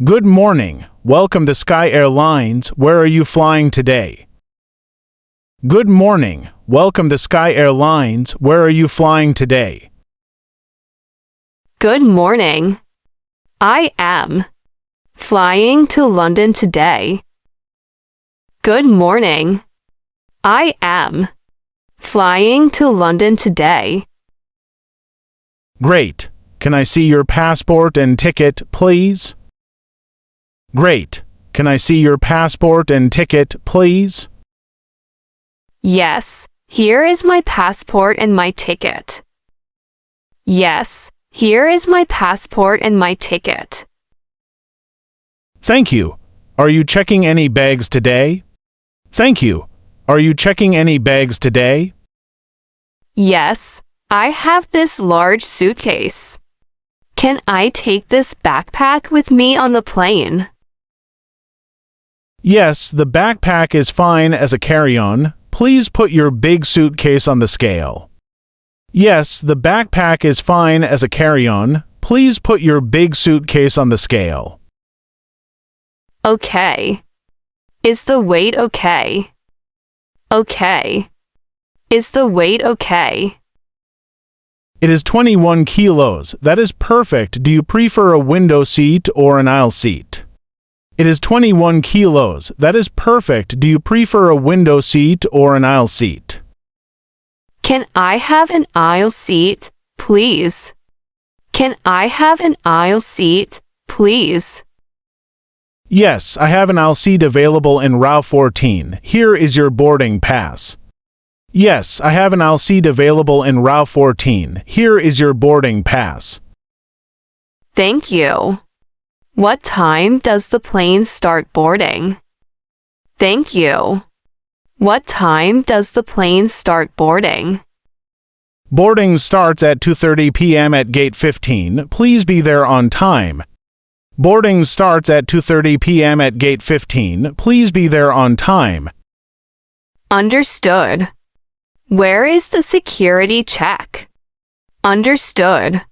Good morning. Welcome to Sky Airlines. Where are you flying today? Good morning. Welcome to Sky Airlines. Where are you flying today? Good morning. I am flying to London today. Good morning. I am flying to London today. Great. Can I see your passport and ticket, please? Great. Can I see your passport and ticket, please? Yes, here is my passport and my ticket. Yes, here is my passport and my ticket. Thank you. Are you checking any bags today? Thank you. Are you checking any bags today? Yes, I have this large suitcase. Can I take this backpack with me on the plane? Yes, the backpack is fine as a carry-on. Please put your big suitcase on the scale. Yes, the backpack is fine as a carry-on. Please put your big suitcase on the scale. Okay. Is the weight okay? Okay. Is the weight okay? It is 21 kilos. That is perfect. Do you prefer a window seat or an aisle seat? It is 21 kilos. That is perfect. Do you prefer a window seat or an aisle seat? Can I have an aisle seat, please? Can I have an aisle seat, please? Yes, I have an aisle seat available in row 14. Here is your boarding pass. Yes, I have an aisle seat available in row 14. Here is your boarding pass. Thank you. What time does the plane start boarding? Thank you. What time does the plane start boarding? Boarding starts at 2:30 p.m. at gate 15. Please be there on time. Boarding starts at 2:30 p.m. at gate 15. Please be there on time. Understood. Where is the security check? Understood.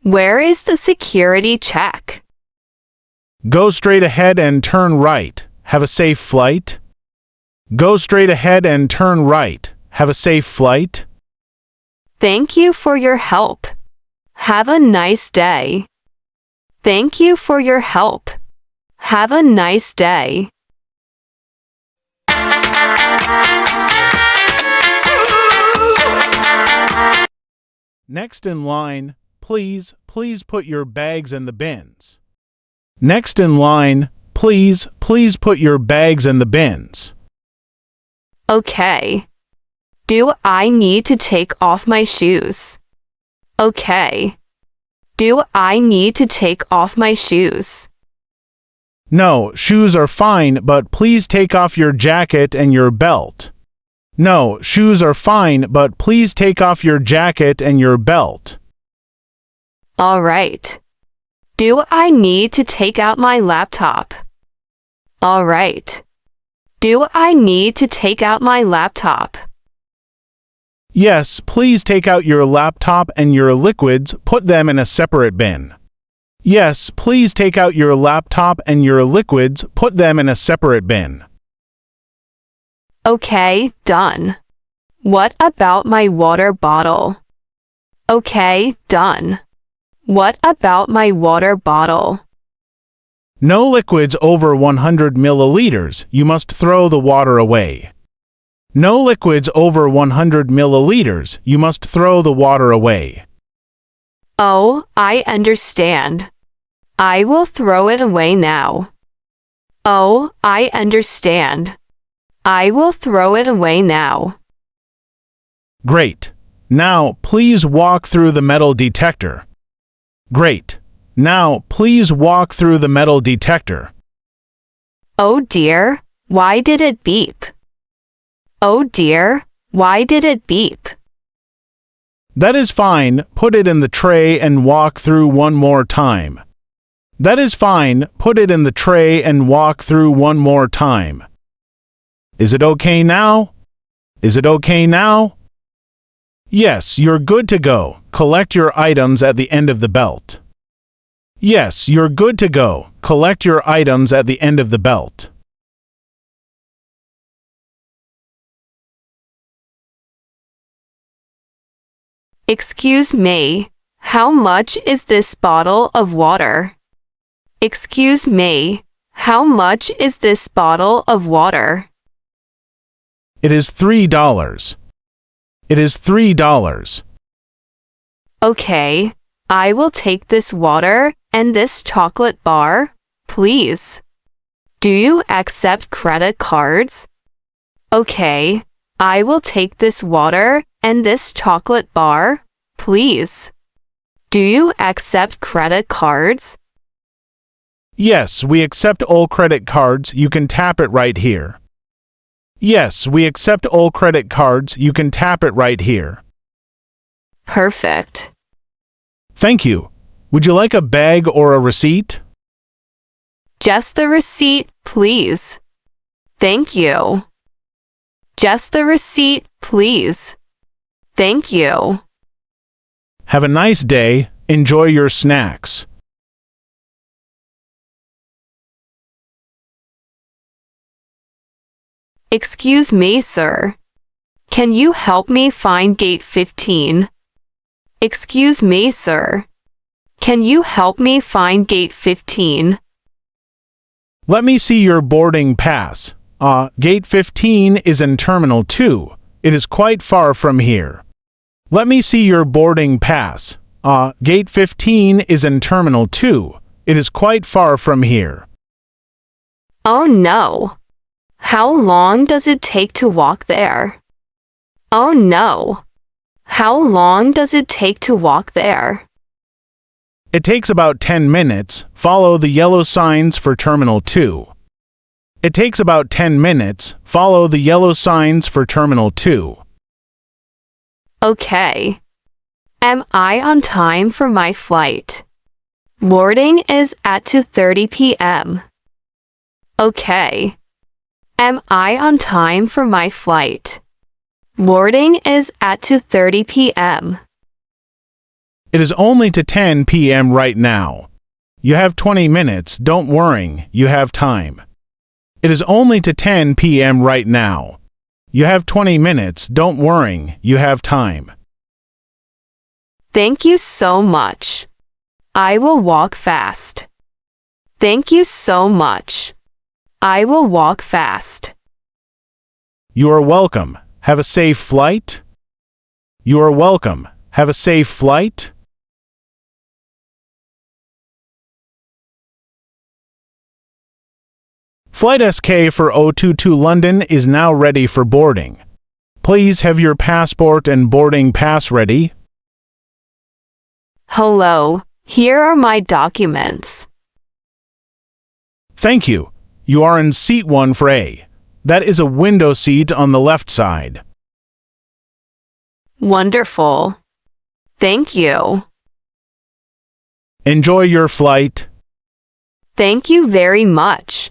Where is the security check? Go straight ahead and turn right. Have a safe flight. Go straight ahead and turn right. Have a safe flight. Thank you for your help. Have a nice day. Thank you for your help. Have a nice day. Next in line, please put your bags in the bins. Next in line, please put your bags in the bins. Okay. Do I need to take off my shoes? Okay. Do I need to take off my shoes? No, shoes are fine, but please take off your jacket and your belt. No, shoes are fine, but please take off your jacket and your belt. All right. Do I need to take out my laptop? All right. Do I need to take out my laptop? Yes, please take out your laptop and your liquids, put them in a separate bin. Yes, please take out your laptop and your liquids, put them in a separate bin. Okay, done. What about my water bottle? Okay, done. What about my water bottle? No liquids over 100 milliliters. You must throw the water away. No liquids over 100 milliliters. You must throw the water away. Oh, I understand. I will throw it away now. Oh, I understand. I will throw it away now. Great. Now, please walk through the metal detector. Great. Now, please walk through the metal detector. Oh dear, why did it beep? Oh dear, why did it beep? That is fine. Put it in the tray and walk through one more time. That is fine. Put it in the tray and walk through one more time. Is it okay now? Is it okay now? Yes, you're good to go. Collect your items at the end of the belt. Yes, you're good to go. Collect your items at the end of the belt. Excuse me, how much is this bottle of water? Excuse me, how much is this bottle of water? It is $3. It is $3. Okay, I will take this water and this chocolate bar, please. Do you accept credit cards? Okay, I will take this water and this chocolate bar, please. Do you accept credit cards? Yes, we accept all credit cards. You can tap it right here. Yes, we accept all credit cards. You can tap it right here. Perfect. Thank you. Would you like a bag or a receipt? Just the receipt, please. Thank you. Just the receipt, please. Thank you. Have a nice day. Enjoy your snacks. Excuse me, sir. Can you help me find gate 15? Excuse me, sir. Can you help me find gate 15? Let me see your boarding pass. Gate 15 is in Terminal 2. It is quite far from here. Let me see your boarding pass. Gate 15 is in Terminal 2. It is quite far from here. Oh no. How long does it take to walk there? Oh no. How long does it take to walk there? It takes about 10 minutes. Follow the yellow signs for Terminal 2. It takes about 10 minutes. Follow the yellow signs for Terminal 2. Okay. Am I on time for my flight? Boarding is at 2:30 p.m. Okay. Am I on time for my flight? Boarding is at 2:30 p.m. It is only to 10 p.m. right now. You have 20 minutes. Don't worry, you have time. It is only to 10 p.m. right now. You have 20 minutes. Don't worry, you have time. Thank you so much. I will walk fast. Thank you so much. I will walk fast. You are welcome. Have a safe flight. You are welcome. Have a safe flight. Flight SK for 022 London is now ready for boarding. Please have your passport and boarding pass ready. Hello, here are my documents. Thank you. You are in seat 1 for A. That is a window seat on the left side. Wonderful. Thank you. Enjoy your flight. Thank you very much.